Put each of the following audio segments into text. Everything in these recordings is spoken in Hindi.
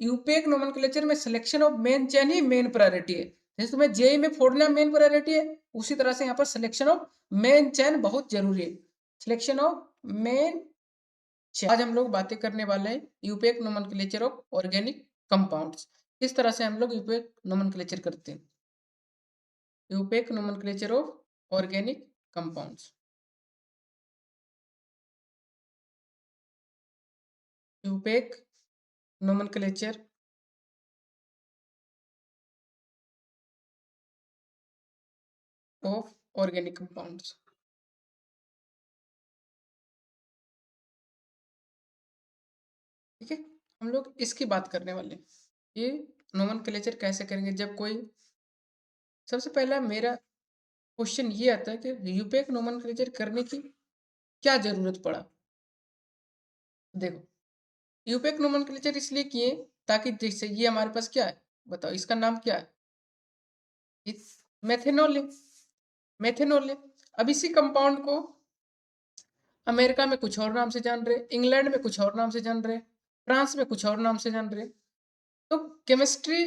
यूपेक नोमेनक्लेचर में selection of main chain he main priority है। जैसे तुम्हें जेई में फोड़ना मेन प्रायोरिटी है, उसी तरह से यहाँ पर सिलेक्शन ऑफ मेन चेन बहुत जरूरी है। Selection of main chain. आज हम लोग बातें करने वाले हैं IUPAC nomenclature of organic compounds. इस तरह से हम लोग यूपेक नोमेनक्लेचर करते हैं, IUPAC nomenclature of organic compounds. IUPAC nomenclature of organic compounds. ठीक है, हम लोग इसकी बात करने वाले हैं। ये नोमेनक्लेचर कैसे करेंगे, जब कोई सबसे पहला मेरा क्वेश्चन ये आता है कि यूपेक नोमेनक्लेचर करने की क्या जरूरत पड़ा। देखो, यूपेक नोमेनक्लेचर इसलिए किए ताकि जैसे ये हमारे पास क्या है, बताओ इसका नाम क्या है, मेथेनॉल है, मेथेनॉल है। अब इसी कंपाउंड को अमेरिका में कुछ और नाम से जान रहे, इंग्लैंड में कुछ और नाम से जान रहे, फ्रांस में कुछ और नाम से जान रहे। तो केमिस्ट्री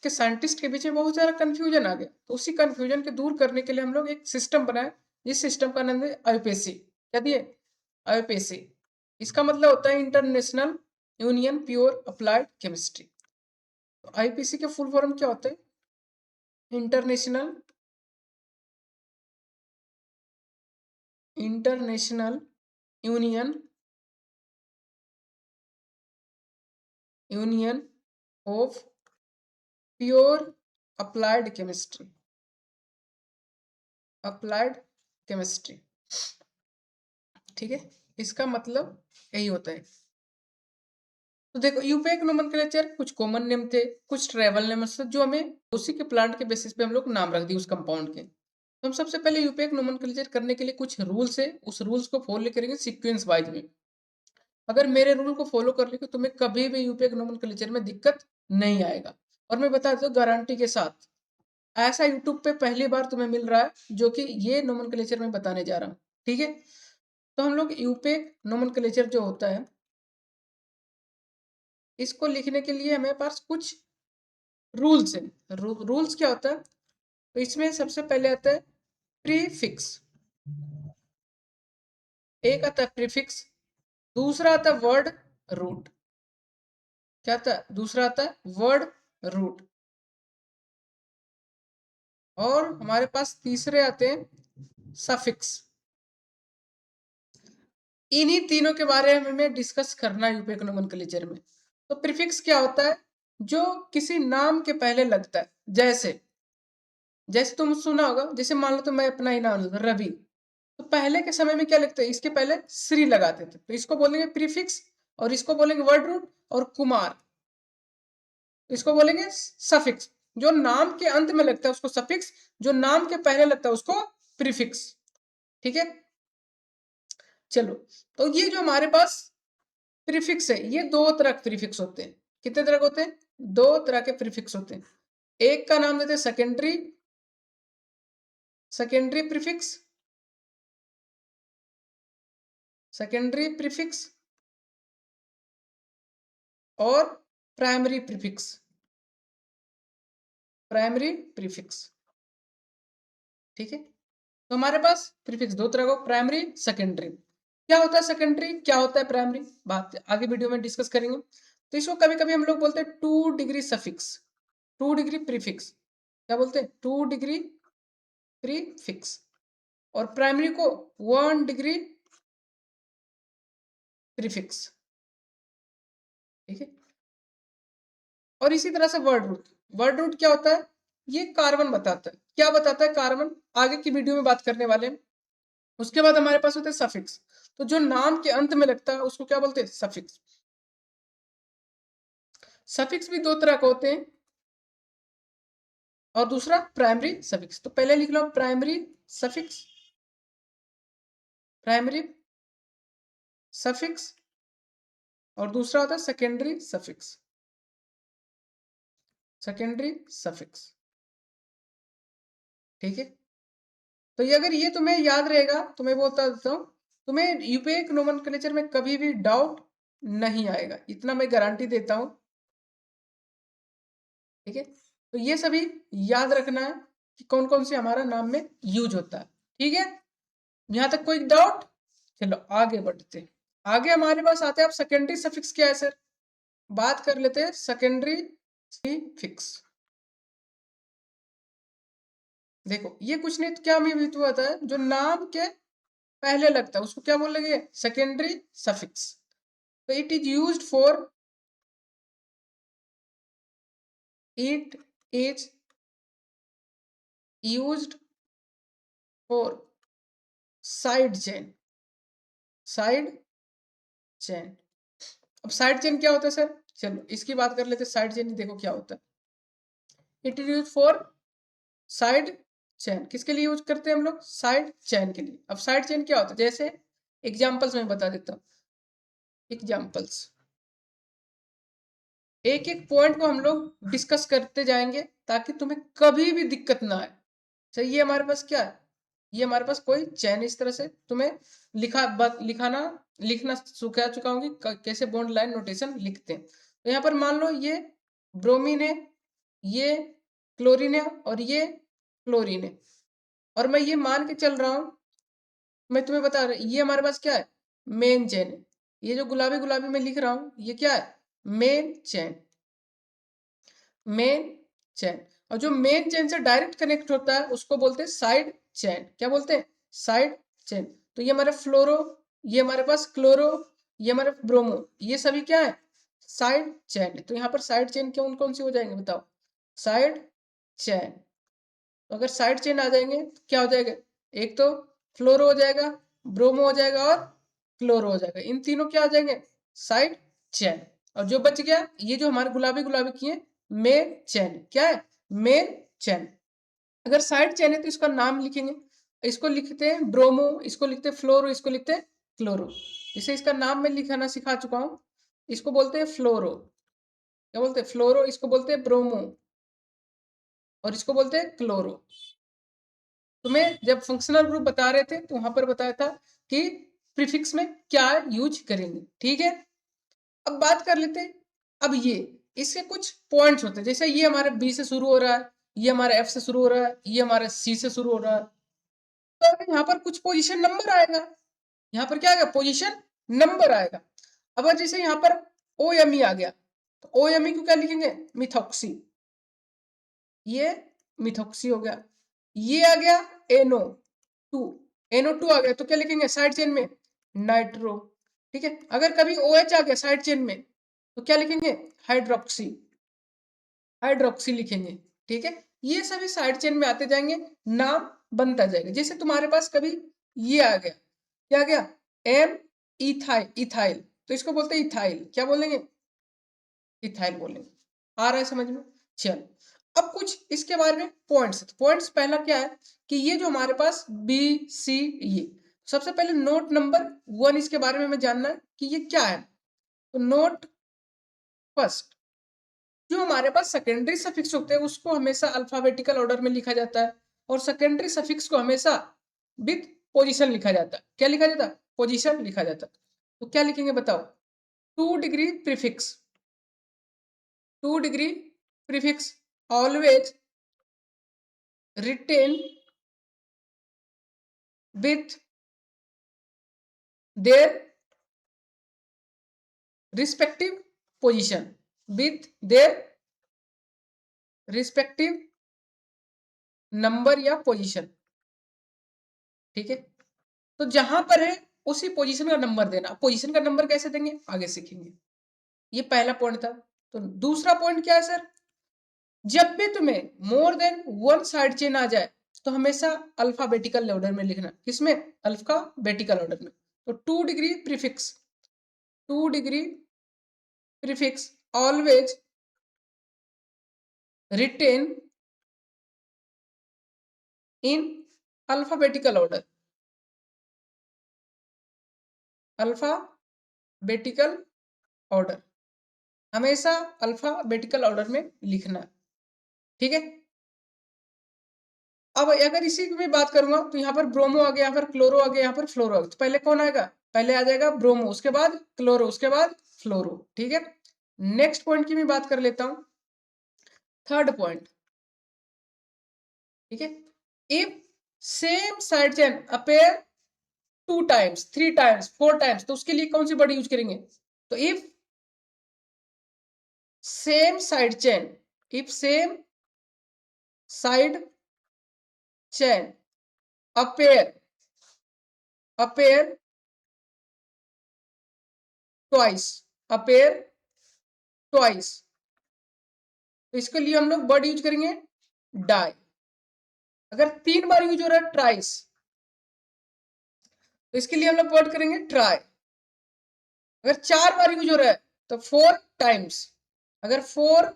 के साइंटिस्ट के बीच में बहुत सारा कंफ्यूजन आ गया। तो उसी कंफ्यूजन के दूर करने के लिए हम लोग एक सिस्टम बनाए, जिस सिस्टम का नाम है आईपीसी। क्या दिए? आईपीसी। इसका मतलब होता है international union pure applied chemistry. तो आईपीसी के फुल फॉर्म क्या होता है? International international union union of pure applied chemistry, applied chemistry. ठीक है, इसका मतलब यही होता है। तो देखो, यूपेक नोमेनक्लेचर कुछ कॉमन नेम थे, कुछ ट्रेवल नेम थे, जो हमें उसी के प्लांट के बेसिस पे हम लोग नाम रख दिए उस कंपाउंड के। तो हम सबसे पहले यूपेक नोमेनक्लेचर करने के लिए कुछ रूल्स है, उस रूल्स को फॉलो करेंगे सीक्वेंस वाइज में। अगर मेरे रूल को फॉलो कर लेंगे तो तुम्हें कभी भी यूपेक नोमेनक्लेचर में दिक्कत नहीं आएगा। और मैं बता दूं गारंटी के साथ, ऐसा यूट्यूब पे पहली बार तुम्हें मिल रहा है जो कि ये नोमेनक्लेचर में बताने जा रहा हूँ। ठीक है, तो हम लोग यूपेक नोमेनक्लेचर जो होता है, इसको लिखने के लिए हमें पास कुछ रूल्स है। रूल्स क्या होता है? तो इसमें सबसे पहले आता है प्रीफिक्स। एक आता है प्रीफिक्स, दूसरा आता है वर्ड रूट। क्या आता है? दूसरा आता है वर्ड रूट। और हमारे पास तीसरे आते हैं सफिक्स। इन्हीं तीनों के बारे में हमें डिस्कस करना है यूपेक नोमेनक्लेचर में। तो प्रीफिक्स क्या होता है? जो किसी नाम के पहले लगता है। जैसे जैसे तुम सुना होगा, जैसे मान लो तो मैं अपना ही नाम लूं रवि, तो पहले के समय में क्या लिखते हैं, इसके पहले श्री लगाते थे, तो इसको बोलेंगे प्रीफिक्स। और इसको बोलेंगे वर्ड रूट। और कुमार, इसको बोलेंगे सफिक्स। जो नाम के अंत में लगता है उसको सफिक्स, जो नाम के पहले लगता है उसको प्रीफिक्स। ठीक है, चलो। तो ये जो हमारे पास प्रीफिक्स है, ये दो तरह के प्रीफिक्स होते हैं। कितने तरह के होते हैं? दो तरह के प्रीफिक्स होते हैं। एक का नाम देते हैं secondary, secondary prefix, secondary prefix. और प्राइमरी प्रीफिक्स, प्राइमरी प्रीफिक्स। ठीक है, तो हमारे पास प्रीफिक्स दो तरह का, प्राइमरी सेकेंडरी। क्या होता है सेकेंडरी, क्या होता है प्राइमरी, बात आगे वीडियो में डिस्कस करेंगे। तो इसको कभी कभी हम लोग बोलते हैं 2 डिग्री सफिक्स, 2 डिग्री प्रीफिक्स। क्या बोलते हैं? 2 डिग्री प्रीफिक्स। और प्राइमरी को 1 डिग्री प्रीफिक्स। ठीक है, और इसी तरह से वर्ड रूट। वर्ड रूट क्या होता है? ये कार्बन बताता है। क्या बताता है? कार्बन। आगे की वीडियो में बात करने वाले हैं। उसके बाद हमारे पास होते हैं सफिक्स। तो जो नाम के अंत में लगता है उसको क्या बोलते हैं? सफिक्स। सफिक्स भी दो तरह के होते हैं, और दूसरा प्राइमरी सफिक्स। तो पहले लिख लो प्राइमरी सफिक्स, प्राइमरी सफिक्स। और दूसरा होता है सेकेंडरी सफिक्स, सेकेंडरी सफिक्स। ठीक है, तो ये अगर ये तुम्हें याद रहेगा तो मैं बोलता देता हूँ, तुम्हें यूपेक नोमेनक्लेचर में कभी भी डाउट नहीं आएगा, इतना मैं गारंटी देता हूँ। ठीक है। तो ये सभी याद रखना है कि कौन कौन से हमारा नाम में यूज होता है। ठीक है, यहाँ तक कोई डाउट? चलो आगे बढ़ते हैं। आगे हमारे पास आते हैं, आप सेकेंडरी सफिक्स क्या है सर, बात कर लेते हैं सेकेंडरी सफिक्स। देखो ये कुछ नहीं तो क्या में तो आता है, जो नाम के पहले लगता है उसको क्या बोलेंगे, सेकेंडरी सफिक्स। तो it is used for, it is used for side chain, side chain. अब साइड चेन क्या होता है सर, चलो इसकी बात कर लेते हैं। साइड चेन देखो क्या होता है, it is use for side chain. किसके लिए यूज करते हैं हम लोग, साइड चेन के लिए। अब साइड चेन क्या होता है, जैसे एग्जांपल्स में बता देता हूँ, एग्जांपल्स, एक एक पॉइंट को हम लोग डिस्कस करते जाएंगे ताकि तुम्हें कभी भी दिक्कत ना आए। सही, ये हमारे पास क्या है, ये हमारे पास कोई चैन इस तरह से तुम्हें लिखना सिखा चुका हूँ कि कैसे बॉन्ड लाइन नोटेशन लिखते हैं। तो यहाँ पर मान लो ये ब्रोमीन है, ये क्लोरीन है और ये क्लोरीन है, और मैं ये मान के चल रहा हूँ, मैं तुम्हें बता रहा, ये हमारे पास क्या है, मेन चेन है। ये जो गुलाबी गुलाबी में लिख रहा हूँ ये क्या है, मेन चेन, मेन चेन। और जो मेन चेन से डायरेक्ट कनेक्ट होता है उसको बोलते हैं साइड चेन। क्या बोलते हैं, साइड चेन। तो ये हमारे फ्लोरो, ये हमारे पास क्लोरो, ये हमारे ब्रोमो, ये सभी क्या है, साइड चेन। तो यहाँ पर साइड चेन कौन कौन सी हो जाएंगे बताओ, साइड चेन। तो अगर साइड चेन आ जाएंगे तो क्या हो जाएगा, एक तो फ्लोरो हो जाएगा, ब्रोमो हो जाएगा और क्लोरो हो जाएगा। इन तीनों क्या हो जाएंगे, साइड चेन। और जो बच गया ये जो हमारे गुलाबी गुलाबी किए, मेन चेन। क्या है, मेन चेन। अगर साइड चेन है तो इसका नाम लिखेंगे, इसको लिखते हैं ब्रोमो, इसको लिखते हैं फ्लोरो, इसको लिखते हैं क्लोरो। इसे इसका नाम मैं लिखाना सिखा चुका हूं, इसको बोलते हैं फ्लोरो। क्या बोलते हैं, फ्लोरो। इसको बोलते हैं ब्रोमो और इसको बोलते हैं क्लोरो। तुम्हें जब फंक्शनल ग्रुप बता रहे थे तो वहां पर बताया था कि प्रीफिक्स में क्या यूज करेंगे। ठीक है, अब बात कर लेते हैं। अब ये इसके कुछ पॉइंट्स होते हैं, जैसे ये हमारे बी से शुरू हो रहा है, ये हमारे एफ से शुरू हो रहा है, ये हमारे सी से शुरू हो रहा है। तो यहाँ पर कुछ पोजीशन नंबर आएगा, यहाँ पर क्या आएगा, पोजीशन नंबर आएगा। अब जैसे यहाँ पर ओ एम ई आ गया, तो ओ एम ई को क्या लिखेंगे, मिथॉक्सी, ये मिथॉक्सी हो गया। ये आ गया एनो टू, NO2 आ गया तो क्या लिखेंगे साइड चेन में, नाइट्रो। ठीक है, अगर कभी OH आ गया साइड चेन में तो क्या लिखेंगे, हाइड्रोक्सी, हाइड्रोक्सी लिखेंगे। ठीक है, ये सभी साइड चेन में आते जाएंगे, नाम बनता जाएगा। जैसे तुम्हारे पास कभी ये आ गया, क्या आ गया, एम इथाइल, इथाइल, तो इसको बोलते हैं इथाइल। क्या बोलेंगे, इथाइल बोलेंगे। आ रहा है समझ में, चलो अब कुछ इसके बारे में पॉइंट्स। पॉइंट्स पहला क्या है कि ये जो हमारे पास बी सी, ये सबसे पहले नोट नंबर 1 इसके बारे में हमें जानना है कि ये क्या है। तो नोट फर्स्ट, जो हमारे पास सेकेंडरी सफिक्स होते हैं उसको हमेशा अल्फाबेटिकल ऑर्डर में लिखा जाता है, और सेकेंडरी सफिक्स को हमेशा विथ पोजीशन लिखा जाता है। क्या लिखा जाता है, पोजीशन लिखा जाता है। तो क्या लिखेंगे बताओ, 2 degree prefix, 2 degree prefix always written with their respective position, with their respective number या पोजीशन। ठीक है, तो जहां पर है उसी पोजीशन का नंबर देना। पोजीशन का नंबर कैसे देंगे आगे सीखेंगे। ये पहला पॉइंट था। तो दूसरा पॉइंट क्या है सर, जब भी तुम्हें मोर देन 1 साइड चेन आ जाए तो हमेशा अल्फाबेटिकल ऑर्डर में लिखना। किसमें, अल्फाबेटिकल ऑर्डर में। तो 2 degree prefix, 2 degree prefix always written in alphabetical order, alphabetical order, हमेशा अल्फाबेटिकल ऑर्डर में लिखना। ठीक है, अब अगर इसी की भी बात करूंगा तो यहाँ पर ब्रोमो आ गया, यहाँ पर क्लोरो आ गया, यहाँ पर फ्लोरो आ गया। तो पहले कौन आएगा, पहले आ जाएगा ब्रोमो, उसके बाद क्लोरो, उसके बाद फ्लोरो। ठीक है, नेक्स्ट पॉइंट की भी बात कर लेता हूं। थर्ड पॉइंट, ठीक है। If same side chain appear 2 times, 3 times, 4 times, तो उसके लिए कौन सी वर्ड यूज करेंगे? तो if same side chain, if same side chain appear twice, appear twice, तो इसके लिए हम लोग वर्ड यूज करेंगे डाई। अगर 3 बार यूज हो रहा है ट्राइस, तो इसके लिए हम लोग वर्ड करेंगे ट्राई। अगर 4 बार यूज हो रहा है तो 4 टाइम्स। अगर 4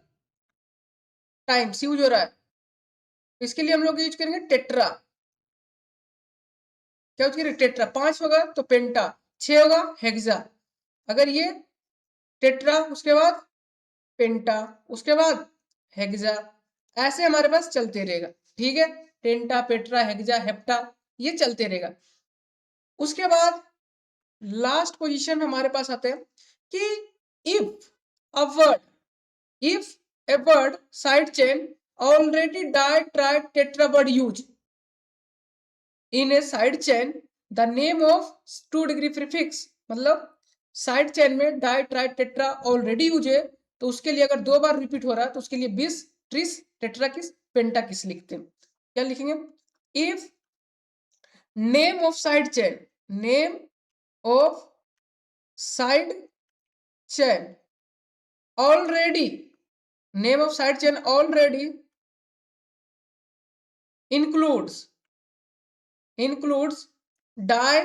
टाइम्स यूज हो रहा है तो इसके लिए हम लोग यूज करेंगे टेट्रा। क्या यूज करेंगे? टेट्रा। 5 होगा तो पेंटा, 6 होगा हेक्सा। अगर ये टेट्रा, उसके बाद पेंटा, उसके बाद हेक्सा, ऐसे हमारे पास चलते रहेगा, ठीक है। टेंटा, पेट्रा, हेक्सा, हेप्टा, ये चलते रहेगा। उसके बाद लास्ट पोजीशन हमारे पास आते हैं कि if a word, if a word side chain already di tri tetra word used in a side chain, the name of 2 degree prefix, मतलब साइड चेन में di tri tetra already use है, तो उसके लिए अगर 2 बार रिपीट हो रहा है तो उसके लिए बिस, ट्रिस, टेट्राकिस, पेंटाकिस लिखते हैं। क्या लिखेंगे? If name of side chain, name of side chain already, name of side chain already includes di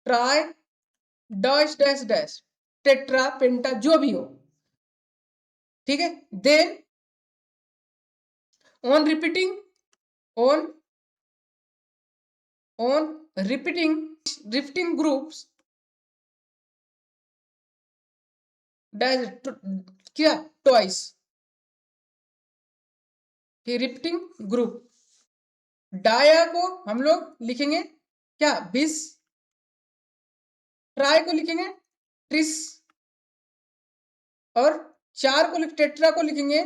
tri dash dash dash tetra penta, जो भी हो, ठीक है। Then on repeating, on repeating groups dash क्या ट्वाइस, रिपीटिंग ग्रुप। डाया को हम लोग लिखेंगे क्या? बिस। ट्राई को लिखेंगे ट्रिस, और 4 को टेट्रा को लिखेंगे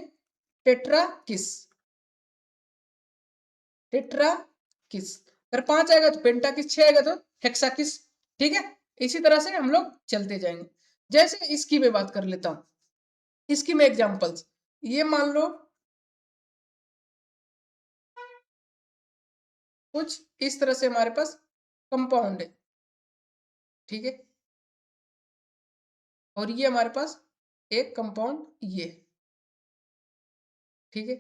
टेट्रा किस, टेट्रा किस। अगर 5 आएगा तो पेंटा किस, 6 आएगा तो हेक्सा किस, ठीक है। इसी तरह से हम लोग चलते जाएंगे। जैसे इसकी मैं बात कर लेता हूं, इसकी मैं एग्जांपल्स, ये मान लो कुछ इस तरह से हमारे पास कंपाउंड है, ठीक है। और ये हमारे पास एक कंपाउंड ये, ठीक है।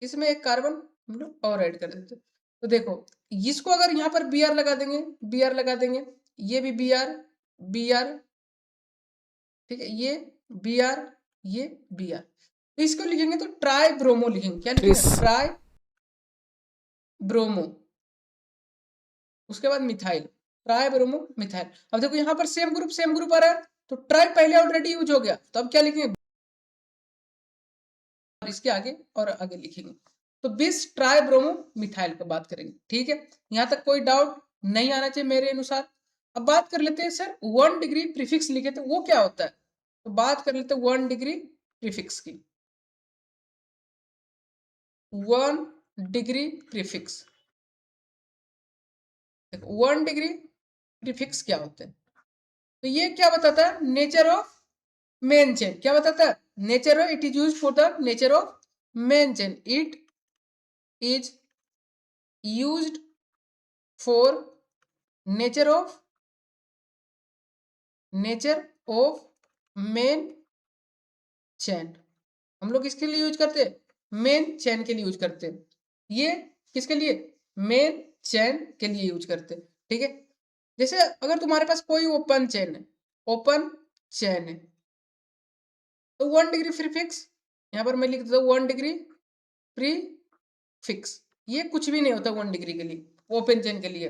इसमें एक कार्बन हम लोग और ऐड कर देते हैं। तो देखो, इसको अगर यहाँ पर बी आर लगा देंगे, बी आर लगा देंगे, ये भी बी आर, बी आर, ठीक है, ये बी आर, ये बी आर, तो इसको लिखेंगे तो ट्राई ब्रोमो लिखेंगे। क्या लिखेंगे? Try bromo. उसके बाद मिथाइल, ट्राई ब्रोमो मिथाइल। अब देखो यहाँ पर सेम ग्रुप आ रहा है, तो ट्राई पहले ऑलरेडी यूज हो गया, तो अब क्या लिखेंगे? इसके आगे और आगे लिखेंगे, तो बिस ट्राई ब्रोमो मिथाइल पर बात करेंगे, ठीक है। यहाँ तक कोई डाउट नहीं आना चाहिए मेरे अनुसार। अब बात कर लेते हैं सर 1 डिग्री प्रीफिक्स लिखे तो वो क्या होता है, तो बात कर लेते हैं 1 डिग्री प्रीफिक्स की। 1 डिग्री प्रीफिक्स, 1 डिग्री प्रीफिक्स क्या होते हैं? तो ये क्या बताता है? Nature of main chain. क्या बताता है? Nature of, it is used for the nature of main chain, it is used for nature of main chain. हम लोग इसके लिए यूज करते हैं, मेन चेन के लिए यूज करते हैं। ये किसके लिए? मेन चेन के लिए यूज करते हैं, ठीक है। जैसे अगर तुम्हारे पास कोई ओपन चेन है, ओपन चेन है, तो 1 डिग्री प्रीफिक्स, यहाँ पर मैं लिख देता हूँ 1 डिग्री प्रीफिक्स। ये कुछ भी नहीं होता 1 डिग्री के लिए, ओपन चेन के लिए।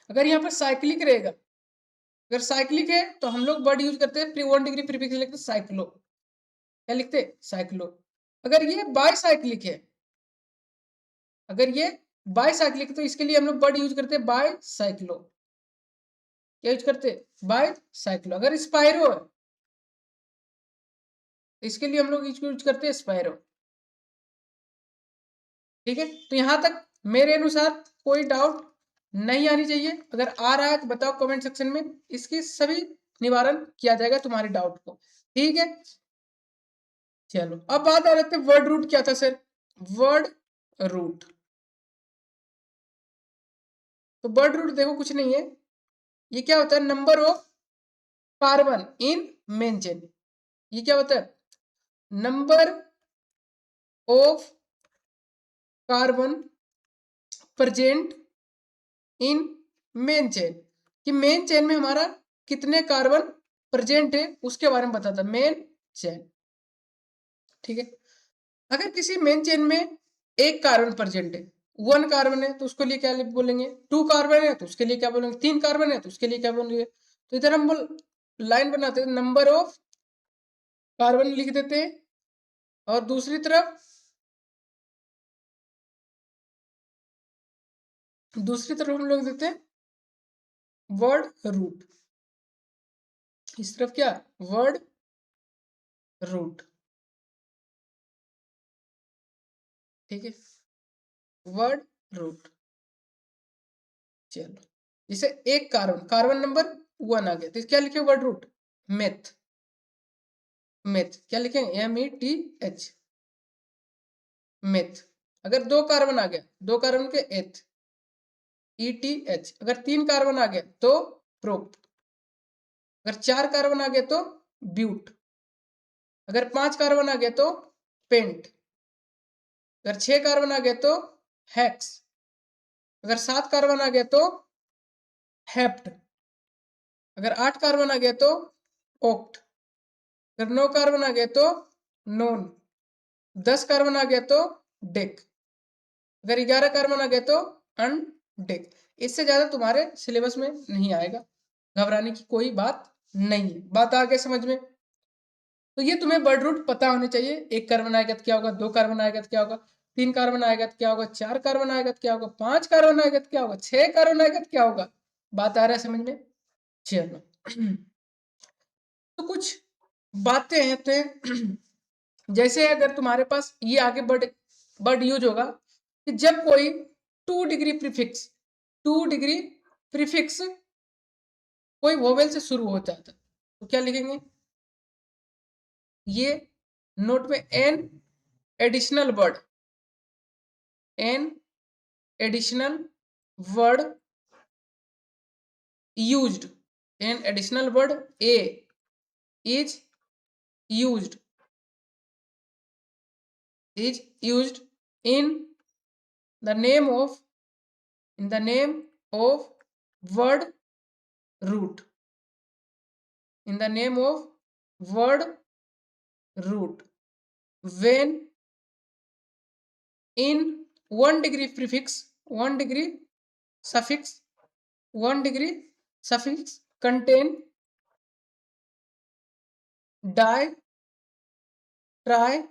अगर यहाँ पर साइक्लिक रहेगा, अगर साइक्लिक है तो हम लोग वर्ड यूज करते हैं 1 डिग्री प्रीफिक्स लिखते साइक्लो। क्या लिखते? साइक्लो। अगर ये बाईसाइक्लिक है, अगर ये बाईसाइक्लिक, तो इसके लिए हम लोग वर्ड यूज करते हैं बाईसाइक्लो। क्या यूज करते? बाईसाइक्लो। अगर स्पाइरो है, इसके लिए हम लोग यूज करते हैं स्पाइरो। ठीक है, तो यहां तक मेरे अनुसार कोई डाउट नहीं आनी चाहिए। अगर आ रहा है तो बताओ कमेंट सेक्शन में, इसकी सभी निवारण किया जाएगा तुम्हारे डाउट को। ठीक है, चलो अब बात आ रही थी वर्ड रूट क्या था सर। वर्ड रूट, तो वर्ड रूट देखो कुछ नहीं है, ये क्या होता है, number of carbon in main chain. ये क्या होता है, number of carbon present in main chain, कि मेन चेन में हमारा कितने कार्बन प्रेजेंट है उसके बारे में बताता है मेन चेन। ठीक है, अगर किसी मेन चेन में एक कार्बन प्रेजेंट है, 1 कार्बन है तो उसके लिए क्या बोलेंगे, 2 कार्बन है तो उसके लिए क्या बोलेंगे, 3 कार्बन है तो उसके लिए क्या बोलेंगे। तो इधर हम लाइन बनाते हैं, नंबर ऑफ कार्बन लिख देते हैं, और दूसरी तरफ हम लोग देते हैं वर्ड रूट। इस तरफ क्या, वर्ड रूट। ठीक है, वर्ड रूट। चलो, जैसे एक कार्बन, कार्बन नंबर 1 आ गया तो क्या लिखे वर्ड रूट, मेथ। मेथ क्या लिखेंगे, METH, मेथ। अगर 2 कार्बन आ गया, 2 कार्बन के एथ, ETH। अगर 3 कार्बन आ गया तो प्रोप। अगर 4 कार्बन आ गया तो ब्यूट। अगर 5 कार्बन आ गया तो पेंट। अगर 6 कार्बन आ गया तो हेक्स। अगर 7 कार्बन आ गया तो हेप्ट। अगर 8 कार्बन आ गया तो ओक्ट। अगर 9 कार्बन आ गया तो नोन। 10 कार्बन आ गया तो डेक। अगर 11 कार्बन आ गया तो अनडेक। इससे ज्यादा तुम्हारे सिलेबस में नहीं आएगा, घबराने की कोई बात नहीं है। बात आ गया समझ में। तो ये तुम्हें वर्ड रूट पता होने चाहिए। 1 कार्बन आएगा तो क्या होगा, 2 कार्बन आएगा तो क्या होगा, 3 कार्बन आएगा तो क्या होगा, 4 कार्बन आएगा तो क्या होगा, 5 कार्बन आएगा तो क्या होगा, 6 कार्बन आएगा तो क्या होगा। बात आ रहा है समझ में। चलो तो कुछ बातें हैं तो जैसे अगर तुम्हारे पास ये आगे वर्ड वर्ड यूज होगा कि जब कोई 2 डिग्री प्रीफिक्स, 2 डिग्री प्रीफिक्स कोई वोवेल से शुरू होता है तो क्या लिखेंगे, ये नोट में an additional word, an additional word used, an additional word a is used, is used in the name of, in the name of word root, in the name of word root when in 1 degree prefix, 1 degree suffix, 1 degree suffix contain di try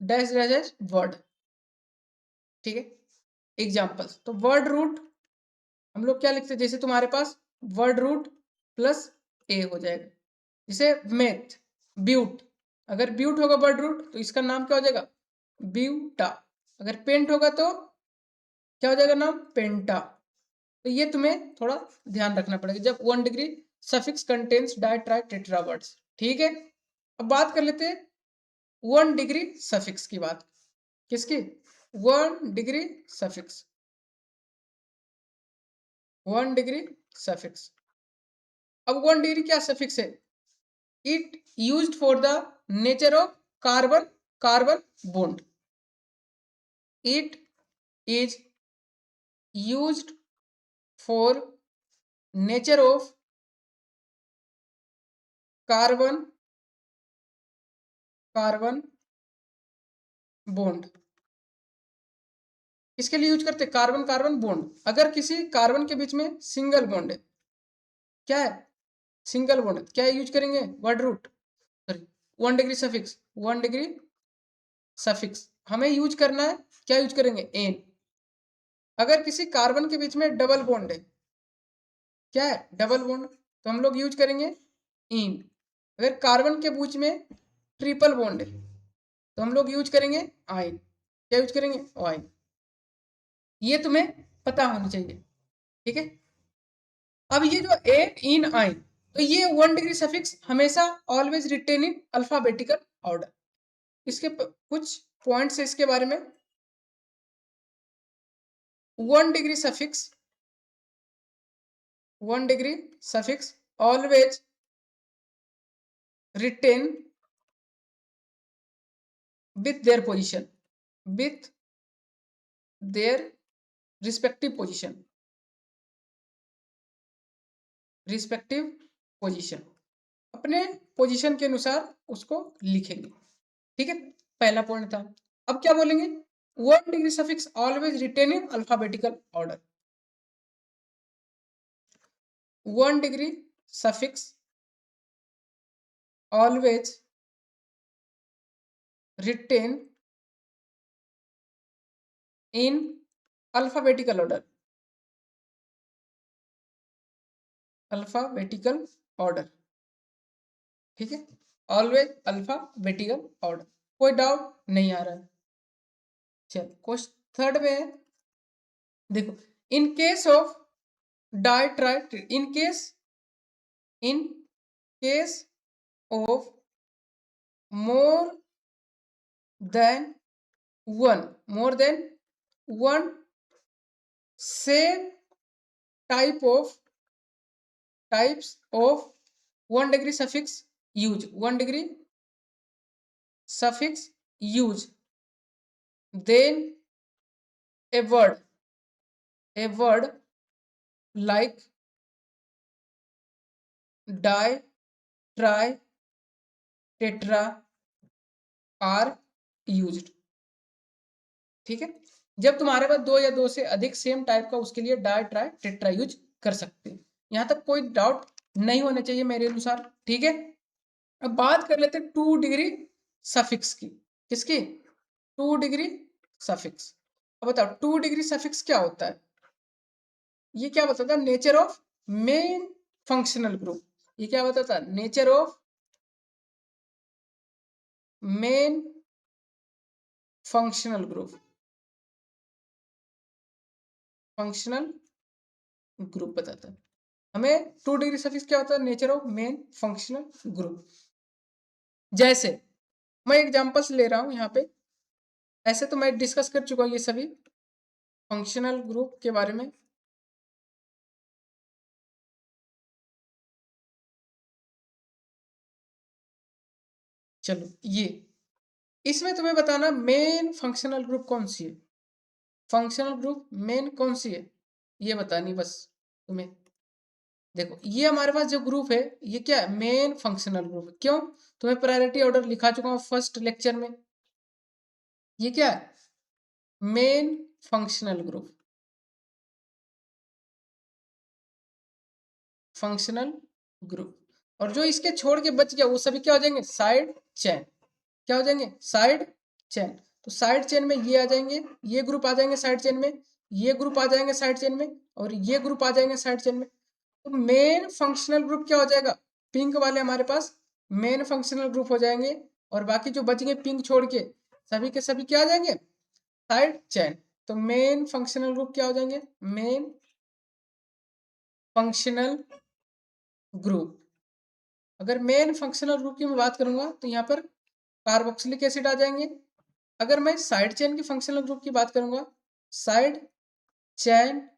dash dash dash word। ठीक है, एग्जाम्पल्स तो वर्ड रूट हम लोग क्या लिखते हैं, जैसे तुम्हारे पास वर्ड रूट प्लस ए हो जाएगा, जैसे मेथ, ब्यूट। अगर ब्यूट होगा वर्ड रूट तो इसका नाम क्या हो जाएगा, ब्यूटा। अगर पेंट होगा तो क्या हो जाएगा नाम, पेंटा। तो ये तुम्हें थोड़ा ध्यान रखना पड़ेगा जब 1 degree suffix contains di tri tetra words. ठीक है, अब बात कर लेते हैं 1 डिग्री सफिक्स की बात। किसकी, 1 डिग्री सफिक्स, 1 डिग्री सफिक्स। अब 1 डिग्री क्या सफिक्स है, it used for the nature of carbon carbon bond, it is used for nature of carbon carbon bond। इसके लिए यूज करते हैं कार्बन कार्बन बॉन्ड। अगर किसी कार्बन के बीच में सिंगल बॉन्ड है, क्या है, सिंगल बॉन्ड है, क्या यूज करेंगे, word root, sorry 1 degree suffix, 1 degree suffix हमें यूज करना है, क्या यूज करेंगे, एन। अगर किसी कार्बन के बीच में डबल बॉन्ड है, क्या है, डबल बॉन्ड, तो हम लोग यूज करेंगे इन। अगर कार्बन के बीच में ट्रिपल बॉन्ड है तो हम लोग यूज करेंगे आइन। क्या यूज करेंगे? आइन। ये तुम्हें पता होनी चाहिए, ठीक है। अब ये जो एट इन आइन, तो ये 1 डिग्री सफिक्स हमेशा always written in alphabetical order. इसके कुछ पॉइंट्स है इसके बारे में। 1 degree suffix, 1 degree suffix always retain with their position, with their respective position, respective position, अपने पोजीशन के अनुसार उसको लिखेंगे, ठीक है। पहला पॉइंट था। अब क्या बोलेंगे? 1 degree suffix always written in alphabetical order. 1 degree suffix always written in alphabetical order, alphabetical order, ठीक है। ऑलवेज अल्फाबेटिकल ऑर्डर, कोई डाउट नहीं आ रहा है। चल क्वेश्चन थर्ड में है, देखो, in case of ditrite, in case of more than one same types of 1 degree suffix use, 1 degree suffix use, then a word like di, tri, tetra are used, ठीक है। जब तुम्हारे पास 2 या 2 से अधिक सेम टाइप का, उसके लिए डाई, ट्राई, टेट्रा यूज कर सकते हैं। यहां तक कोई डाउट नहीं होना चाहिए मेरे अनुसार, ठीक है। अब बात कर लेते हैं 2 डिग्री सफिक्स की। किसकी? 2 डिग्री सफिक्स। अब बताओ 2 डिग्री सफिक्स क्या होता है? ये क्या बताता है? Nature of main functional group. ये क्या बताता है? Nature of main functional group, functional group बताता है हमें। 2 डिग्री सफिक्स क्या होता है? Nature of main functional group. जैसे मैं एग्जांपल्स ले रहा हूं यहाँ पे, ऐसे तो मैं डिस्कस कर चुका हूँ ये सभी फंक्शनल ग्रुप के बारे में। चलो ये, इसमें तुम्हें बताना मेन फंक्शनल ग्रुप कौन सी है, फंक्शनल ग्रुप मेन कौन सी है, ये बतानी बस तुम्हें। देखो ये हमारे पास जो ग्रुप है, ये क्या है? Main functional group. क्यों? तुम्हें प्रायोरिटी ऑर्डर लिखा चुका हूँ फर्स्ट लेक्चर में। ये क्या है? Main functional group, functional group. और जो इसके छोड़ के बच गया वो सभी क्या हो जाएंगे? Side chain. क्या हो जाएंगे? Side chain. तो साइड चेन में ये आ जाएंगे, ये ग्रुप आ जाएंगे साइड चेन में, ये ग्रुप आ जाएंगे साइड चेन में, और ये ग्रुप आ जाएंगे साइड चेन में। तो मेन फंक्शनल ग्रुप क्या हो जाएगा? पिंक वाले हमारे पास मेन फंक्शनल ग्रुप हो जाएंगे, और बाकी जो बच गए पिंक छोड़ के सभी क्या आ जाएंगे? Side chain. तो मेन फंक्शनल ग्रुप क्या हो जाएंगे? Main functional group. अगर मेन फंक्शनल ग्रुप की मैं बात करूंगा तो यहाँ पर कार्बोक्सिलिक एसिड आ जाएंगे। अगर मैं साइड चेन की फंक्शनल ग्रुप की बात करूंगा, side chain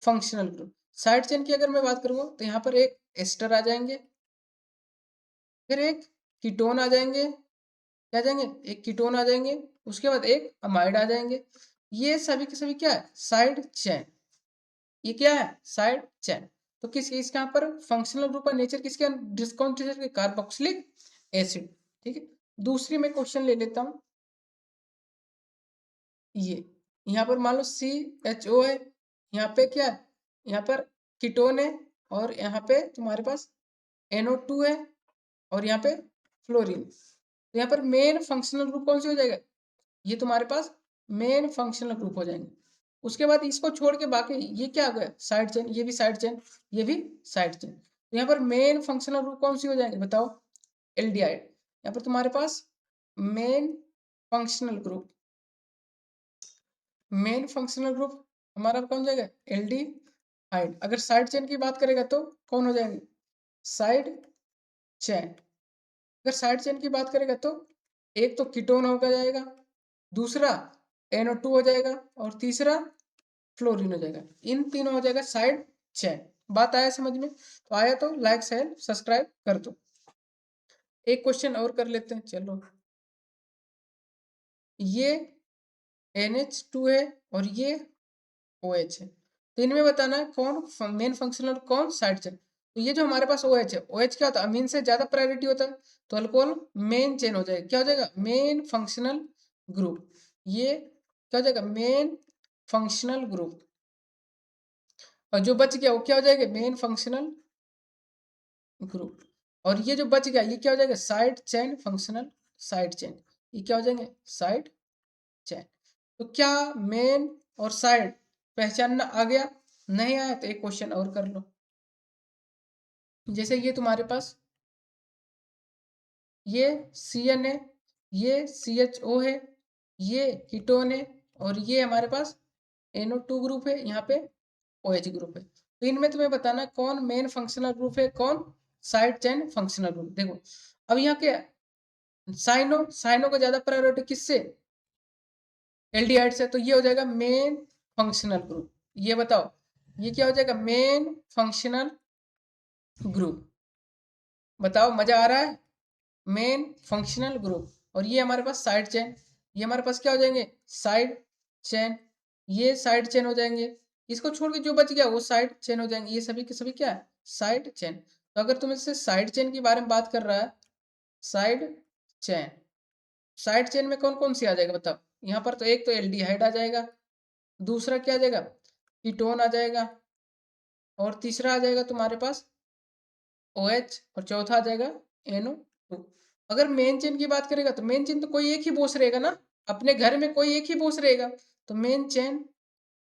functional group, side chain की अगर मैं बात करूंगा तो यहाँ पर एक एस्टर आ जाएंगे, फिर एक कीटोन आ जाएंगे। क्या आ जाएंगे? एक कीटोन आ जाएंगे, उसके बाद एक अमाइड आ जाएंगे। ये सभी के सभी क्या है? Side chain. ये क्या है? Side chain. तो किस इसके यहाँ पर फंक्शनल ग्रुप का नेचर किसके? डिस्काउंटेड के कार्बोक्सिलिक एसिड, ठीक है। दूसरी मैं क्वेश्चन ले लेता हूं, ये यहाँ पर मान लो CHO है, यहाँ पे क्या है? यहाँ पर कीटोन है, और यहाँ पे तुम्हारे पास NO2 है, और यहाँ पे फ्लोरीन। तो यहाँ पर मेन फंक्शनल ग्रुप कौन सी हो जाएगा? ये तुम्हारे पास मेन फंक्शनल ग्रुप हो जाएंगे। उसके बाद इसको छोड़ के बाकी ये क्या हो गया? Side chain. ये भी साइड चेन, ये भी साइड चेन। तो यहाँ पर मेन फंक्शनल ग्रुप कौन सी हो जाएंगे बताओ? एल्डिहाइड। यहाँ पर तुम्हारे पास main functional group, main functional group हमारा कौन जाएगा, एल्डिहाइड। अगर साइड चेन की बात करेगा तो कौन हो जाएंगे, साइड चेन। अगर साइड चेन की बात करेगा तो एक तो कीटोन होगा जाएगा, दूसरा NO2 हो जाएगा और तीसरा फ्लोरीन हो जाएगा। इन तीनों हो जाएगा साइड चेन। बात आया समझ में? तो आया तो लाइक शेयर सब्सक्राइब कर दो। एक क्वेश्चन और कर लेते हैं, चलो। ये NH2 है और ये OH है, तो इनमें बताना है कौन मेन फंक्शनल कौन साइड चेन। तो ये जो हमारे पास OH है, OH क्या होता है, अमीन से ज्यादा प्रायोरिटी होता है, तो अल्कोहल मेन चेन हो जाएगा। क्या हो जाएगा, मेन फंक्शनल ग्रुप। ये क्या हो जाएगा, मेन फंक्शनल ग्रुप। और जो बच गया वो क्या हो जाएगा, मेन फंक्शनल ग्रुप। और ये जो बच गया ये क्या हो जाएगा, side chain functional side chain. ये क्या हो जाएंगे, साइड चेन। तो क्या मेन और साइड पहचानना आ गया? नहीं आया तो एक क्वेश्चन और कर लो। जैसे ये तुम्हारे पास ये CN है, ये CHO है, ये कीटोन है और ये हमारे पास NO2 ग्रुप है, यहाँ पे OH ग्रुप है। तो इनमें तुम्हें बताना कौन मेन फंक्शनल ग्रुप है, कौन साइड चेन फंक्शनल ग्रुप। देखो अब यहाँ के साइनो, साइनो को ज्यादा प्रायोरिटी किससे, एल्डिहाइड से, तो ये हो जाएगा मेन फंक्शनल ग्रुप। ये बताओ ये क्या हो जाएगा, मेन फंक्शनल ग्रुप। बताओ मजा आ रहा है, मेन फंक्शनल ग्रुप। और ये हमारे पास साइड चेन, ये हमारे पास क्या हो जाएंगे, साइड चेन। ये साइड चेन हो जाएंगे, इसको छोड़ के जो बच गया वो साइड चेन हो जाएंगे। ये सभी के सभी क्या है, साइड चेन। तो अगर तुम इससे साइड चेन के बारे में बात कर रहा है, साइड चेन, साइड चेन में कौन कौन सी आ जाएगा बताओ। यहाँ पर तो एक तो एल्डिहाइड आ जाएगा, दूसरा क्या आ जाएगा, कीटोन आ जाएगा, और तीसरा आ जाएगा तुम्हारे पास OH, और चौथा आ जाएगा NO2। अगर मेन चेन की बात करेगा तो मेन चेन तो कोई एक ही बोस रहेगा ना, अपने घर में कोई एक ही बोस रहेगा, तो मेन चेन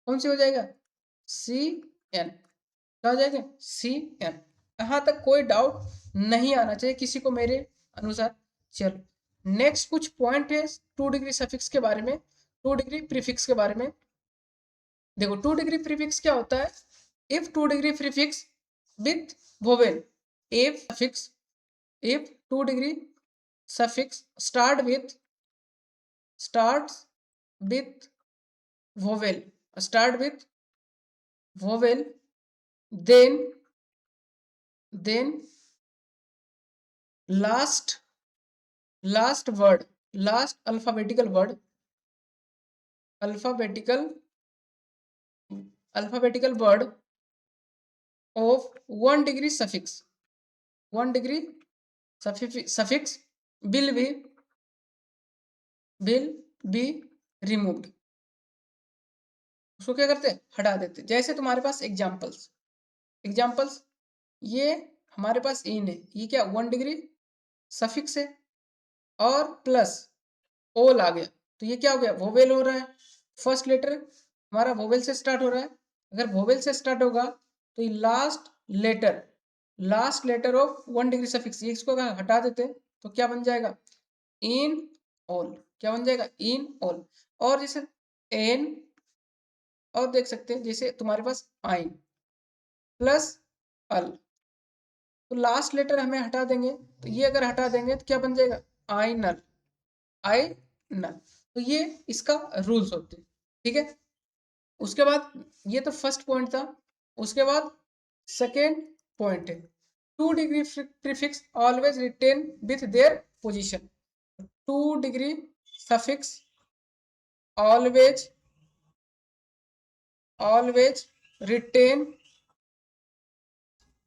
कौन सी हो जाएगा, CN। क्या हो जाएगा, CN। यहाँ तक कोई डाउट नहीं आना चाहिए किसी को मेरे अनुसार। चलो नेक्स्ट कुछ पॉइंट है 2 डिग्री सफिक्स के बारे में, 2 डिग्री प्रीफिक्स के बारे में। देखो 2 डिग्री प्रीफिक्स क्या होता है, if 2 degree prefix with vowel, if suffix, if 2 degree suffix starts with vowel, start with vowel, then last word, last alphabetical word of 1 degree suffix, 1 degree suffix will be removed। उसको क्या करते हैं, हटा देते। जैसे तुम्हारे पास एग्जाम्पल्स, ये हमारे पास इन है, ये क्या 1 डिग्री सफिक्स है और प्लस ओल आ गया, तो ये क्या हो गया, वोवेल हो रहा है। फर्स्ट लेटर हमारा वोवेल से स्टार्ट हो रहा है। अगर वोवेल से स्टार्ट होगा तो ये last letter of 1 degree suffix, ये इसको अगर हटा देते तो क्या बन जाएगा, इन ऑल। क्या बन जाएगा, इन ऑल। और जैसे एन, और देख सकते हैं जैसे तुम्हारे पास आइन प्लस अल, तो लास्ट लेटर हमें हटा देंगे, तो ये अगर हटा देंगे तो क्या बन जाएगा, आइनल, आइनल। तो ये इसका रूल्स होते हैं, ठीक है। उसके बाद ये तो फर्स्ट पॉइंट था। उसके बाद सेकेंड पॉइंट है, 2 degree prefix always retain with their position. 2 degree suffix always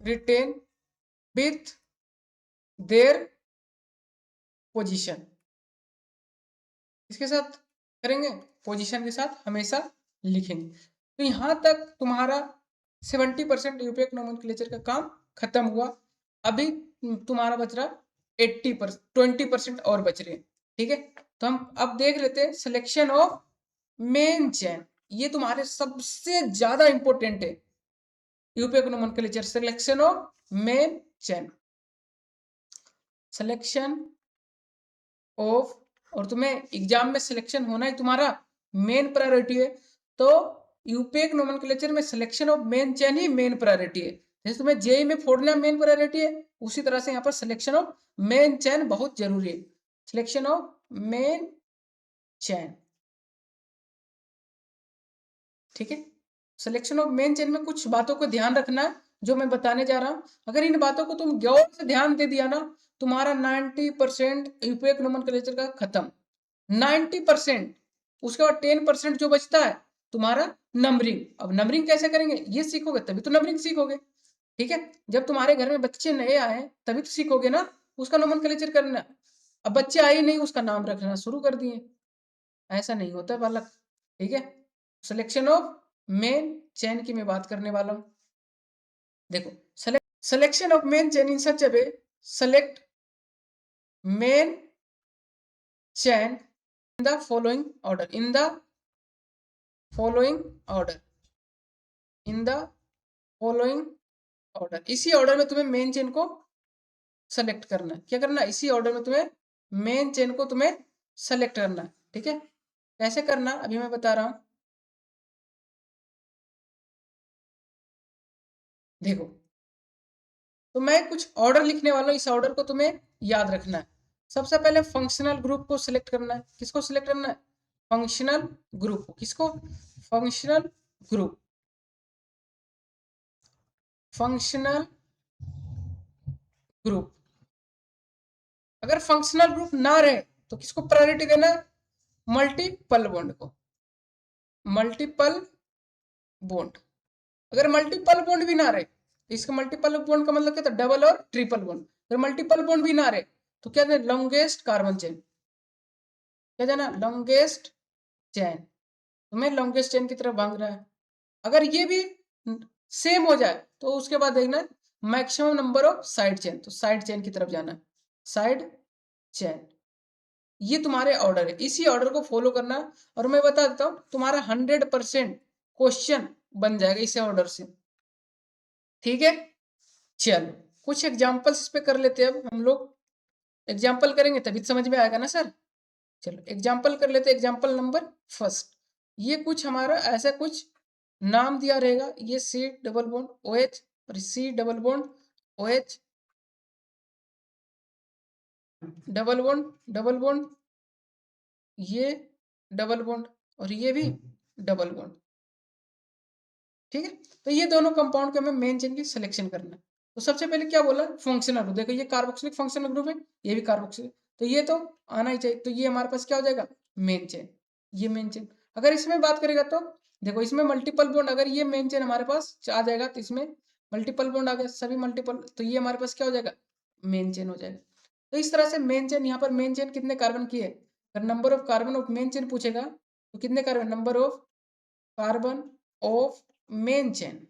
retain with their position. इसके साथ करेंगे, पोजीशन के साथ हमेशा लिखेंगे। तो यहाँ तक तुम्हारा 70% यूपीएक नोमेनक्लेचर का काम खत्म हुआ। अभी तुम्हारा बच रहा 80%, 20% और बच रहे हैं, ठीक है। तो हम अब देख लेते हैं सिलेक्शन ऑफ मेन चेन। ये तुम्हारे सबसे ज्यादा इंपॉर्टेंट है, IUPAC nomenclature, selection of main chain. Selection of, और तुम्हें एग्जाम में सिलेक्शन होना ही तुम्हारा मेन प्रायोरिटी है, तो यूपीएक नोमेनक्लेचर में selection of main chain he main priority है। जैसे तुम्हें जेई में फोड़ना मेन प्रायोरिटी है, उसी तरह से यहाँ पर सिलेक्शन ऑफ मेन चेन बहुत जरूरी है। सिलेक्शन ऑफ मेन चेन, ठीक है। सिलेक्शन ऑफ मेन चेन में कुछ बातों को ध्यान रखना है जो मैं बताने जा रहा हूं। अगर इन बातों को तुम गौर से ध्यान दे दिया ना, तुम्हारा 90% यूपीएक नोमेनक्लेचर का खत्म, 90%। उसके बाद 10% जो बचता है तुम्हारा नंबरिंग। अब नंबरिंग कैसे करेंगे ये सीखोगे तभी तो नंबरिंग सीखोगे, ठीक है। जब तुम्हारे घर में बच्चे नए आए तभी तो सीखोगे ना उसका नोमेनक्लेचर करना। अब बच्चे आए नहीं उसका नाम रखना शुरू कर दिए, ऐसा नहीं होता बालक, ठीक है। सिलेक्शन ऑफ मेन चेन की मैं बात करने वाला हूं। देखो, selection of main chain in such A way, select main chain in the following order, in the following order, in the following order. इसी ऑर्डर में तुम्हें मेन चेन को सेलेक्ट करना है। क्या करना है? इसी ऑर्डर में तुम्हें मेन चेन को तुम्हें सेलेक्ट करना है, ठीक है। कैसे करना अभी मैं बता रहा हूं। देखो, तो मैं कुछ ऑर्डर लिखने वाला हूं, इस ऑर्डर को तुम्हें याद रखना है। सबसे पहले फंक्शनल ग्रुप को सिलेक्ट करना है। किसको सिलेक्ट करना है? Functional group. किसको? Functional group. Functional group. अगर फंक्शनल ग्रुप ना रहे तो किसको प्रायोरिटी देना है? मल्टीपल बॉन्ड को। Multiple bond. अगर मल्टीपल बॉन्ड भी ना रहे, इसका मल्टीपल बॉन्ड का मतलब क्या था? डबल और ट्रिपल बॉन्ड। अगर मल्टीपल बॉन्ड भी ना रहे तो क्या देना? Longest carbon chain. क्या देना? Longest chain. तुम्हें लॉन्गेस्ट चेन की तरफ भाग रहा है। अगर ये भी सेम हो जाए तो उसके बाद देखना maximum number of side chain, तो साइड चेन की तरफ जाना, साइड चेन। ये तुम्हारे ऑर्डर है, इसी ऑर्डर को फॉलो करना। और मैं बता देता हूं तुम्हारा 100% क्वेश्चन बन जाएगा इस ऑर्डर से, ठीक है। चलो, कुछ एग्जांपल्स इस पे कर लेते हैं। अब हम लोग एग्जांपल करेंगे तभी तो समझ में आएगा ना सर। चलो एग्जांपल कर लेते हैं। एग्जांपल नंबर फर्स्ट, ये कुछ हमारा ऐसा कुछ नाम दिया रहेगा, ये C double bond O H और C double bond O H, double bond double bond, ये डबल बॉन्ड और ये भी डबल बॉन्ड, ठीक है। तो ये दोनों कंपाउंड के हमें मेन चेन की सिलेक्शन करना है। तो सबसे पहले क्या बोला? Functional group. देखो ये कार्बोक्सिलिक फंक्शनल ग्रुप है, ये भी कार्बोक्सिलिक, तो ये तो आना ही चाहिए। तो ये हमारे पास क्या हो जाएगा? Main chain. ये मेन चेन। अगर इसमें बात करेगा तो देखो, इसमें मल्टीपल बॉन्ड, अगर ये मेन चेन हमारे पास आ जाएगा तो इसमें मल्टीपल बॉन्ड आ गया, सभी मल्टीपल, तो ये हमारे पास क्या हो जाएगा? मेन चेन हो जाएगा। तो इस तरह से मेन चेन, यहाँ पर मेन चेन कितने कार्बन की है? अगर number of carbon of main chain पूछेगा तो कितने carbon? Number of carbon of main chain.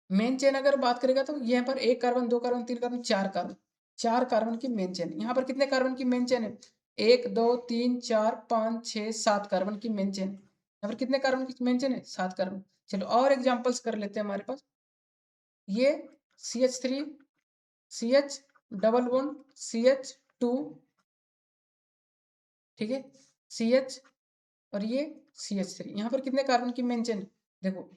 Main chain अगर बात करेगा तो यहाँ पर एक कार्बन, दो कार्बन, तीन कार्बन, चार कार्बन, चार कार्बन की मेन चेन। यहाँ पर कितने कार्बन की मेन चेन है? एक, दो, तीन, चार, पाँच, छः, सात कार्बन की मेन चेन। यहाँ पर कितने कार्बन की मेन चेन है? सात कार्बन। चलो और एग्जाम्पल्स कर लेते हैं हमारे पास। ये CH3, CH double bond, CH2, ठीक है, CH और ये CH3। यहाँ पर कितने कार्बन की मेन चेन है? देखो,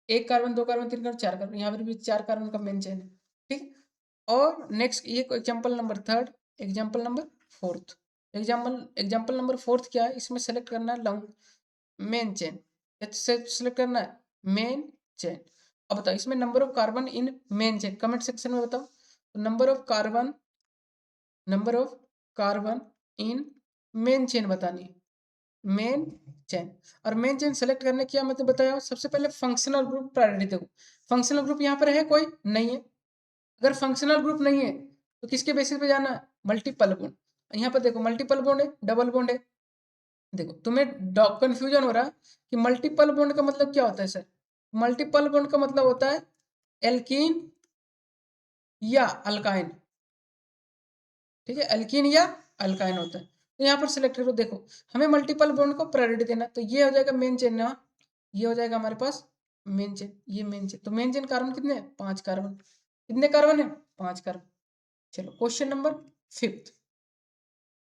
एक कार्बन, दो कार्बन, तीन कार्बन, चार कार्बन, यहाँ पर भी चार कार्बन का मेन चेन है, ठीक। और नेक्स्ट ये example number third, example number fourth. Example number fourth क्या है? इसमें सेलेक्ट करना है लॉन्ग मेन चेन। सेलेक्ट करना है मेन चेन। अब बताओ इसमें number of carbon in main chain, comment section में बताओ। Number of carbon, number of carbon in main chain बतानी है, मेन चेन। और मेन चेन सेलेक्ट करने की मतलब बताया, सबसे पहले फंक्शनल ग्रुप प्रायोरिटी देखो। फंक्शनल ग्रुप यहाँ पर है कोई? नहीं है। अगर फंक्शनल ग्रुप नहीं है तो किसके बेसिस पे जाना है? Multiple bond. यहाँ पर देखो मल्टीपल बॉन्ड है, डबल बॉन्ड है। देखो तुम्हें कंफ्यूजन हो रहा है कि मल्टीपल बॉन्ड का मतलब क्या होता है सर। मल्टीपल बॉन्ड का मतलब होता है एल्कीन या अल्काइन, ठीक है, एल्कीन या अल्काइन होता है। तो यहाँ पर सिलेक्ट करो। देखो हमें मल्टीपल बॉन्ड को प्रायोरिटी देना, तो ये हो जाएगा मेन चेन ना, ये हो जाएगा हमारे पास मेन चेन, ये मेन चेन। तो मेन चेन कार्बन कितने हैं? पांच कार्बन। कितने कार्बन है? पांच कार्बन। चलो क्वेश्चन नंबर फिफ्थ।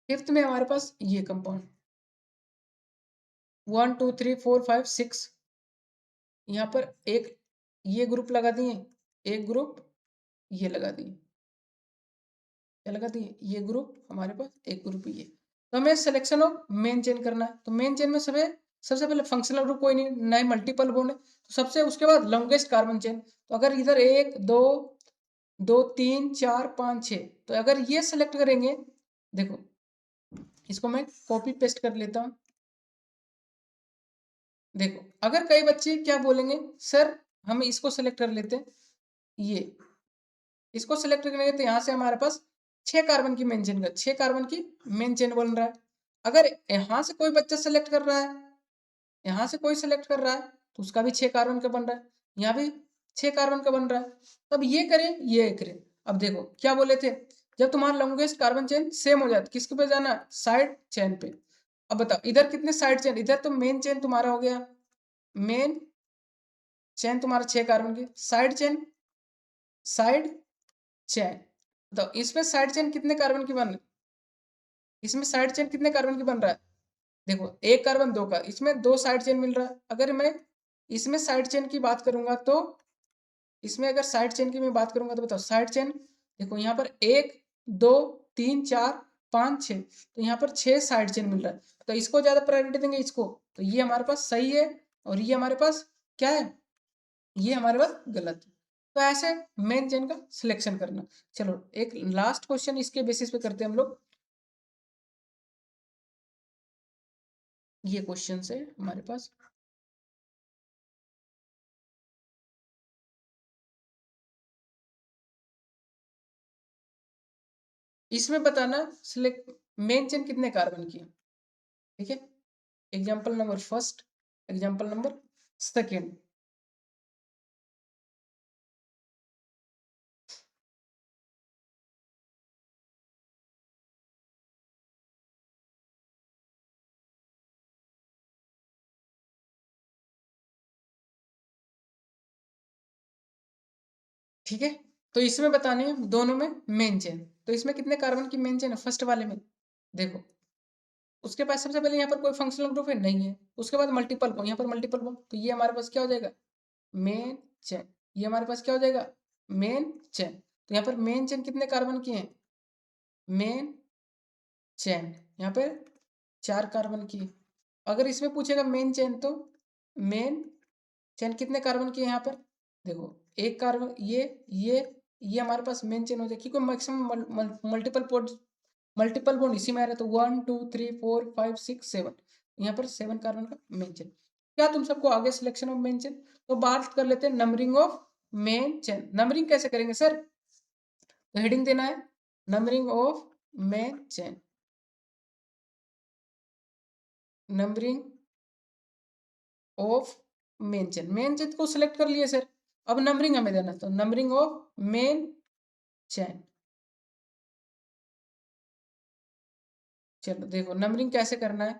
फिफ्थ में हमारे पास ये कंपाउंड 1 2 3 4 5 6, यहाँ पर एक ये ग्रुप लगा दिए, एक ग्रुप ये लगा दिए, क्या लगा दिए, ये ग्रुप हमारे पास, एक ग्रुप ये। तो हमें सिलेक्शन ऑफ मेन चेन करना है। तो मेन चेन में सबसे पहले फंक्शनल ग्रुप कोई नहीं, ना ही मल्टीपल बॉन्ड है, तो सबसे उसके बाद लॉन्गेस्ट कार्बन चेन। तो अगर इधर 1 2 2 3 4 5 6, तो अगर ये सेलेक्ट करेंगे, देखो इसको मैं कॉपी पेस्ट कर लेता हूँ। देखो अगर कई बच्चे क्या बोलेंगे, सर हम इसको सेलेक्ट कर लेते हैं, ये इसको सेलेक्ट करेंगे तो यहाँ से हमारे पास 6 कार्बन की मेन चेन का 6 कार्बन की मेन चेन बन रहा है। अगर यहाँ से कोई बच्चा सेलेक्ट कर रहा है, यहाँ से कोई सेलेक्ट कर रहा है, तो उसका भी 6 कार्बन का बन रहा है, यहाँ भी 6 कार्बन का बन रहा है। तब ये करें, ये करें। अब देखो क्या बोले थे, जब तुम्हारा लॉन्गेस्ट कार्बन चेन सेम हो जाए तो किसके पे जाना, साइड चेन पे। अब बताओ इधर कितने साइड चेन, इधर तो मेन चेन तुम्हारा हो गया, मेन चेन तुम्हारा 6 कार्बन की, साइड चेन, साइड चेन। तो इसमें साइड चेन कितने कार्बन की बन, इसमें साइड चेन कितने कार्बन की बन रहा है, देखो एक कार्बन दो का, इसमें दो साइड चेन मिल रहा है। अगर मैं इसमें साइड चेन की बात करूंगा तो, इसमें अगर साइड चेन की मैं बात करूंगा तो बताओ साइड चेन, देखो यहाँ पर 1 2 3 4 5 6, तो यहाँ पर 6 साइड चेन मिल रहा है। तो इसको ज्यादा प्रायोरिटी देंगे इसको, तो ये हमारे पास सही है, और ये हमारे पास क्या है, ये हमारे पास गलत है। तो ऐसे मेन चेन का सिलेक्शन करना। चलो एक लास्ट क्वेश्चन इसके बेसिस पे करते हैं हम लोग। ये क्वेश्चन है हमारे पास, इसमें बताना सिलेक्ट मेन चेन कितने कार्बन की है, ठीक है। Example number first, example number second. ठीक है, तो इसमें बताने हैं दोनों में मेन चेन। तो इसमें कितने कार्बन की मेन चेन है, फर्स्ट वाले में देखो, उसके पास सबसे पहले यहाँ पर कोई फंक्शनल ग्रुप है नहीं है, उसके बाद मल्टीपल बॉन्ड, यहाँ पर मल्टीपल बॉन्ड, तो ये हमारे पास क्या हो जाएगा, मेन चेन। ये हमारे पास क्या हो जाएगा, मेन चेन। तो यहाँ पर मेन चेन कितने कार्बन की है, मेन चेन यहाँ पर 4 कार्बन की। अगर इसमें पूछेगा मेन चेन, तो मेन चेन कितने कार्बन की है यहाँ पर, देखो एक कार्बन, ये हमारे पास मेन चेन हो जाए, क्योंकि मैक्सिमम मल्टीपल बॉन्ड इसी में आ रहा है। तो 1 2 3 4 5 6 7, यहाँ पर 7 कार्बन का मेन चेन। क्या तुम सबको आगे सिलेक्शन ऑफ मेन चेन। तो बात कर लेते हैं numbering of main chain. Numbering कैसे करेंगे सर, तो हेडिंग देना है numbering of main chain, numbering of main chain को सिलेक्ट कर लिए सर, अब नंबरिंग हमें देना, तो नंबरिंग ऑफ मेन चेन। चलो देखो नंबरिंग कैसे करना है,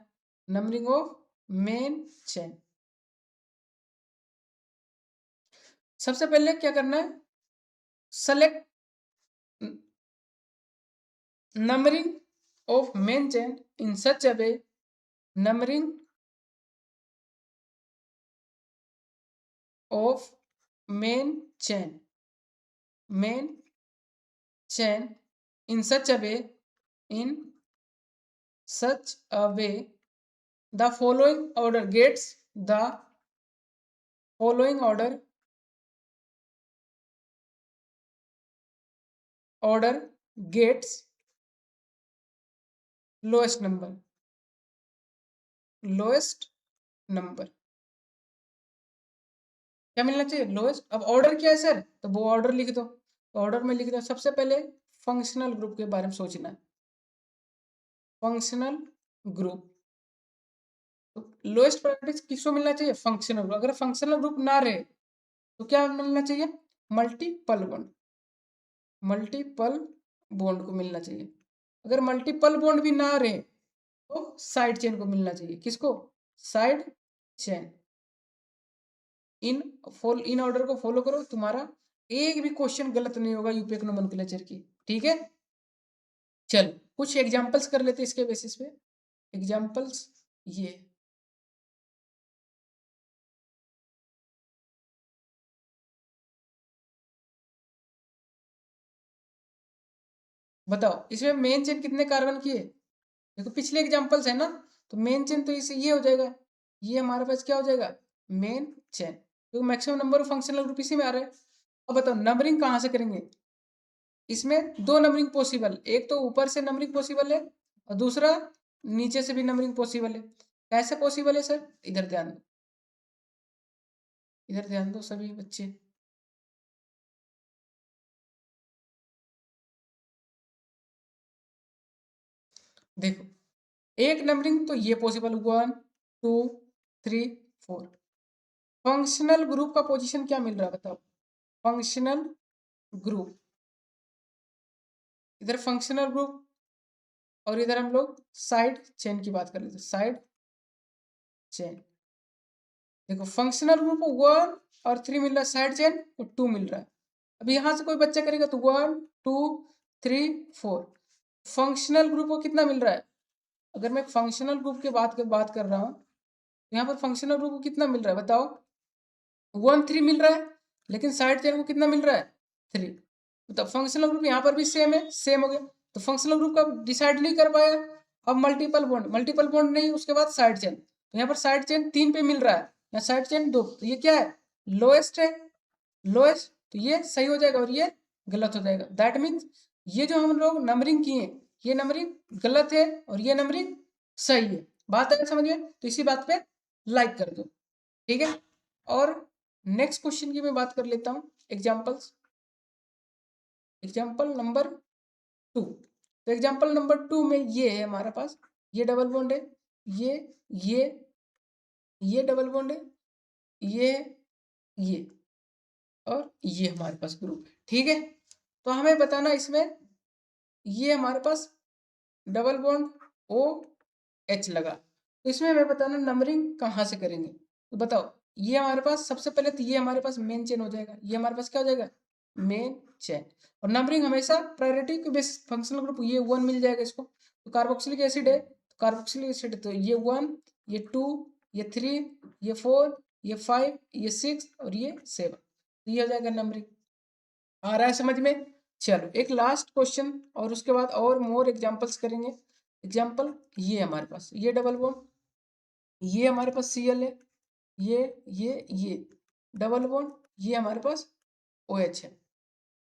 नंबरिंग ऑफ मेन चेन। सबसे पहले क्या करना है, select numbering of main chain in such a way, numbering of main chain in such a way, in such a way the following order gets, the following order gets lowest number क्या मिलना चाहिए, लोएस्ट। अब ऑर्डर क्या है सर, तो वो ऑर्डर लिख दो, ऑर्डर में लिख दो। सबसे पहले फंक्शनल ग्रुप के बारे में सोचना है, फंक्शनल ग्रुप, तो लोएस्ट प्रायोरिटी किसको मिलना चाहिए, फंक्शनल ग्रुप। अगर फंक्शनल ग्रुप ना रहे तो क्या मिलना चाहिए, मल्टीपल बॉन्ड, मल्टीपल बॉन्ड को मिलना चाहिए। अगर मल्टीपल बॉन्ड भी ना रहे तो साइड चेन को मिलना चाहिए, किसको, साइड चेन। इन ऑर्डर को फॉलो करो, तुम्हारा एक भी क्वेश्चन गलत नहीं होगा यूपी इकोनॉमिक नोमेनक्लेचर की, ठीक है। चल कुछ एग्जांपल्स कर लेते इसके बेसिस पे। एग्जांपल्स ये बताओ, इसमें मेन चेन कितने कार्बन की है? देखो पिछले एग्जांपल्स है ना, तो मेन चेन तो इसे ये हो जाएगा, ये हमारे पास क्या हो जाएगा, मेन चेन, तो maximum number of functional group इसी में आ रहा है। अब बताओ नंबरिंग कहाँ से करेंगे? इसमें दो नंबरिंग पॉसिबल, एक तो ऊपर से नंबरिंग पॉसिबल है और दूसरा नीचे से भी नंबरिंग पॉसिबल है। कैसे पॉसिबल है सर? इधर ध्यान दो, इधर ध्यान दो सभी बच्चे। देखो एक नंबरिंग तो ये पॉसिबल, 1 2 3 4। फंक्शनल ग्रुप का पोजीशन क्या मिल रहा है बताओ? फंक्शनल ग्रुप, इधर फंक्शनल ग्रुप और इधर हम लोग साइड चेन की बात कर लेते हैं, साइड चेन। देखो फंक्शनल ग्रुप को 1 और 3 मिल रहा है, साइड चेन को 2 मिल रहा है। अब यहाँ से कोई बच्चा करेगा तो 1 2 3 4। फंक्शनल ग्रुप को कितना मिल रहा है? अगर मैं फंक्शनल ग्रुप की बात कर रहा हूँ, यहाँ पर फंक्शनल ग्रुप को कितना मिल रहा है बताओ? 1 3 मिल रहा है, लेकिन साइड चेन को कितना मिल रहा है? 3। तो फंक्शनल ग्रुप यहाँ पर भी सेम है, सेम हो गया। तो फंक्शनल ग्रुप का डिसाइड नहीं कर पाया। अब मल्टीपल बॉन्ड नहीं, उसके बाद साइड चेन, तो यहाँ पर साइड चेन 3 पे मिल रहा है, यहाँ साइड चेन 2, तो ये क्या है? लोएस्ट है, लोएस्ट, तो ये सही हो जाएगा और ये गलत हो जाएगा। दैट मीन्स ये जो हम लोग नंबरिंग किए, ये नंबरिंग गलत है और ये नंबरिंग सही है। बात है समझिए, तो इसी बात पे लाइक कर दो, ठीक है। और नेक्स्ट क्वेश्चन की मैं बात कर लेता हूँ, एग्जाम्पल्स। एग्जाम्पल नंबर 2, तो एग्जाम्पल नंबर 2 में ये है हमारे पास, ये डबल बॉन्ड है, ये ये ये डबल बॉन्ड है, ये और ये हमारे पास ग्रुप है, ठीक है। तो हमें बताना इसमें, ये हमारे पास डबल बॉन्ड ओ एच लगा, तो इसमें हमें बताना नंबरिंग कहाँ से करेंगे। तो बताओ, ये हमारे पास सबसे पहले तो ये हमारे पास मेन चेन हो जाएगा, ये हमारे पास क्या हो जाएगा? Main chain. और नंबरिंग हमेशा प्रायोरिटी के बेस, फंक्शनल ग्रुप ये 1 मिल जाएगा इसको, तो कार्बोक्सिलिक एसिड है, तो कार्बोक्सिलिक एसिड तो ये 1 ये 2 ये 3 ये 4 ये 5 ये 6 और ये 7, तो ये हो जाएगा नंबरिंग। आ रहा है समझ में? चलो एक लास्ट क्वेश्चन और उसके बाद और मोर एग्जांपल्स करेंगे। एग्जांपल ये हमारे पास, ये डबल बॉन्ड, ये हमारे पास Cl है, ये डबल बॉन्ड, ये हमारे पास OH है,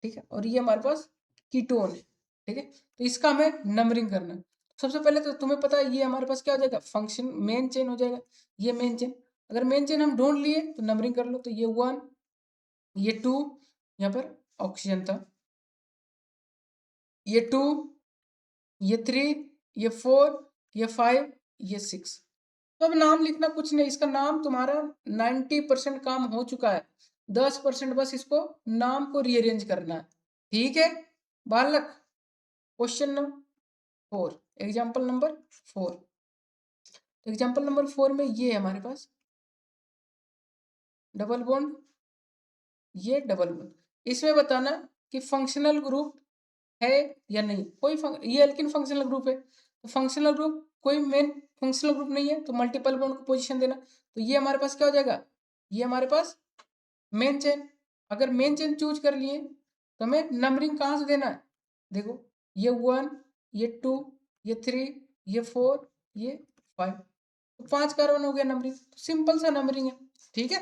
ठीक है, और ये हमारे पास कीटोन है, ठीक है। तो इसका हमें नंबरिंग करना है। सबसे पहले तो तुम्हें पता है ये हमारे पास क्या हो जाएगा? फंक्शन मेन चेन हो जाएगा, ये मेन चेन। अगर मेन चेन हम ढूंढ लिए तो नंबरिंग कर लो, तो ये 1 ये 2, यहाँ पर ऑक्सीजन था, ये 2 ये 3 ये 4 ये 5 ये 6। तो अब नाम लिखना कुछ नहीं, इसका नाम तुम्हारा 90% काम हो चुका है, 10% बस इसको नाम को रीअरेंज करना है, ठीक है बालक। Question number 4, example number 4। Example number 4 में ये है हमारे पास डबल बॉन्ड, ये डबल बॉन्ड। इसमें बताना कि फंक्शनल ग्रुप है या नहीं। ये एल्किन फंक्शनल ग्रुप है, तो फंक्शनल ग्रुप कोई मेन फंक्शनल ग्रुप नहीं है, तो मल्टीपल बॉन्ड को पोजीशन देना, तो ये हमारे पास क्या हो जाएगा? ये हमारे पास मेन चेन। अगर मेन चेन चूज कर लिए तो हमें नंबरिंग कहाँ से देना है? देखो ये 1 ये 2 ये 3 ये 4 ये 5, तो 5 कार्बन हो गया नंबरिंग, तो सिंपल सा नंबरिंग है, ठीक है।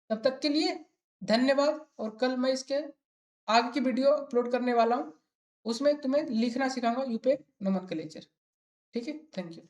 तब तक के लिए धन्यवाद, और कल मैं इसके आगे की वीडियो अपलोड करने वाला हूँ, उसमें तुम्हें लिखना सिखाऊंगा यूपे नोमेनक्लेचर, ठीक है। Thank you.